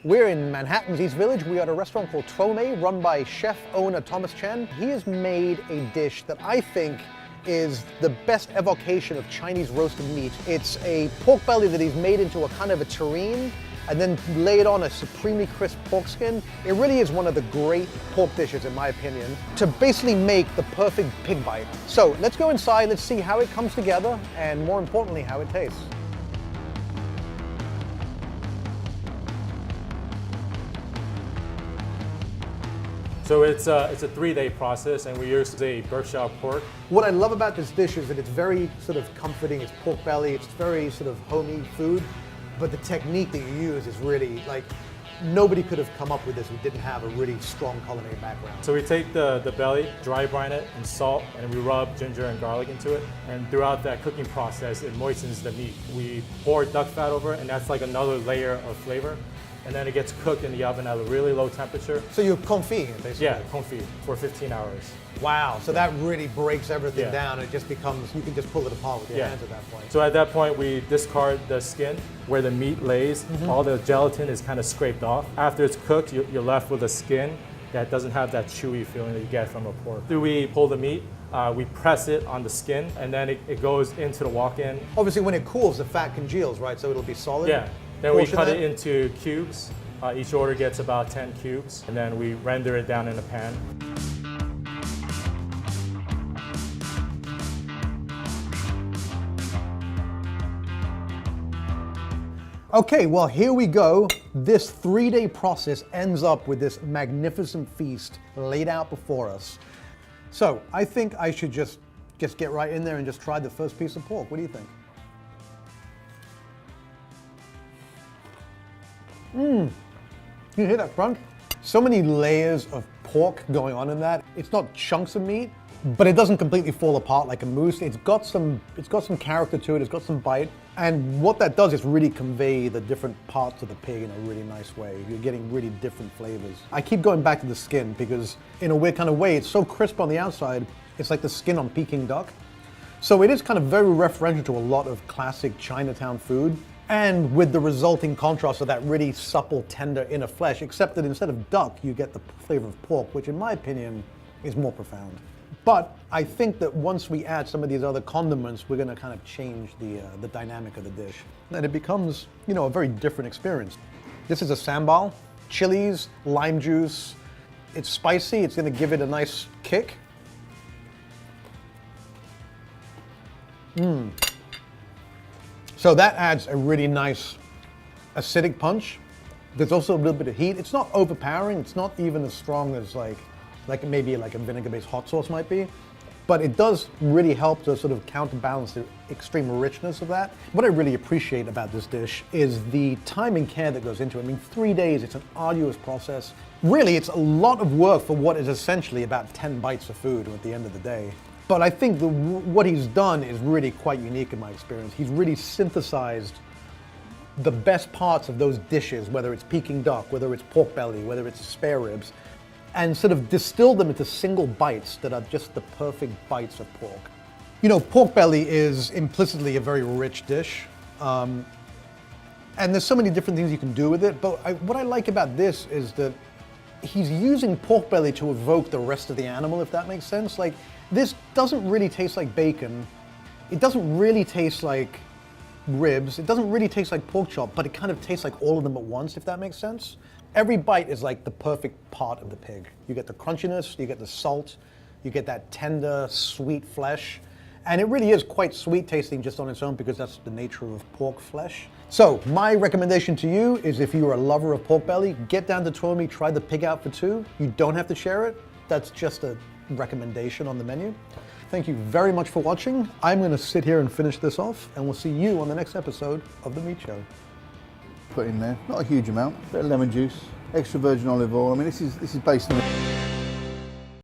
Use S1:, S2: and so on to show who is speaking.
S1: We're in Manhattan's East Village. We are at a restaurant called Tuomei, run by chef owner Thomas Chen. He has made a dish that I think is the best evocation of Chinese roasted meat. It's a pork belly that he's made into a kind of a terrine and then laid on a supremely crisp pork skin. It really is one of the great pork dishes, in my opinion, to basically make the perfect pig bite. So let's go inside, let's see how it comes together, and more importantly, how it tastes.
S2: So it's a 3-day process, and we use a Berkshire pork.
S1: What I love about this dish is that it's very sort of comforting. It's pork belly. It's very sort of homey food, but the technique that you use is really like nobody could have come up with this who didn't have a really strong culinary background.
S2: So we take the belly, dry brine it in salt, and we rub ginger and garlic into it. And throughout that cooking process, it moistens the meat. We pour duck fat over it, and that's like another layer of flavor. And then it gets cooked in the oven at a really low temperature.
S1: So you're confit it, basically?
S2: Yeah, confit for 15 hours.
S1: Wow, so that really breaks everything down. It just becomes, you can just pull it apart with your hands at that point.
S2: So at that point, we discard the skin where the meat lays. All the gelatin is kind of scraped off. After it's cooked, you're left with a skin that doesn't have that chewy feeling that you get from a pork. After we pull the meat, we press it on the skin, and then it goes into the walk-in.
S1: Obviously, when it cools, the fat congeals, right? So it'll be solid?
S2: Yeah. Then we cut it into cubes. Each order gets about 10 cubes, and then we render it down in a pan.
S1: Okay, well, here we go. This 3-day process ends up with this magnificent feast laid out before us. So I think I should just get right in there and just try the first piece of pork. What do you think? You hear that crunch? So many layers of pork going on in that. It's not chunks of meat, but it doesn't completely fall apart like a mousse. It's got some character to it. It's got some bite. And what that does is really convey the different parts of the pig in a really nice way. You're getting really different flavors. I keep going back to the skin because in a weird kind of way, it's so crisp on the outside. It's like the skin on Peking duck. So it is kind of very referential to a lot of classic Chinatown food. And with the resulting contrast of that really supple, tender inner flesh, except that instead of duck, you get the flavor of pork, which in my opinion is more profound. But I think that once we add some of these other condiments, we're going to kind of change the dynamic of the dish. And it becomes, you know, a very different experience. This is a sambal, chilies, lime juice. It's spicy. It's going to give it a nice kick. So that adds a really nice acidic punch. There's also a little bit of heat. It's not overpowering. It's not even as strong as like maybe like a vinegar-based hot sauce might be. But it does really help to sort of counterbalance the extreme richness of that. What I really appreciate about this dish is the time and care that goes into it. I mean, 3 days, it's an arduous process. Really, it's a lot of work for what is essentially about 10 bites of food at the end of the day. But I think what he's done is really quite unique in my experience. He's really synthesized the best parts of those dishes, whether it's Peking duck, whether it's pork belly, whether it's spare ribs, and sort of distilled them into single bites that are just the perfect bites of pork. You know, pork belly is implicitly a very rich dish. And there's so many different things you can do with it. But what I like about this is that he's using pork belly to evoke the rest of the animal, if that makes sense. Like, this doesn't really taste like bacon. It doesn't really taste like ribs. It doesn't really taste like pork chop, but it kind of tastes like all of them at once, if that makes sense. Every bite is like the perfect part of the pig. You get the crunchiness, you get the salt, you get that tender, sweet flesh. And it really is quite sweet tasting just on its own because that's the nature of pork flesh. So my recommendation to you is if you're a lover of pork belly, get down to Tuomei, try the pig out for 2. You don't have to share it. That's just a recommendation on the menu. Thank you very much for watching. I'm going to sit here and finish this off, and we'll see you on the next episode of The Meat Show.
S3: Put in there, not a huge amount, bit of lemon juice, extra virgin olive oil. I mean, this is based on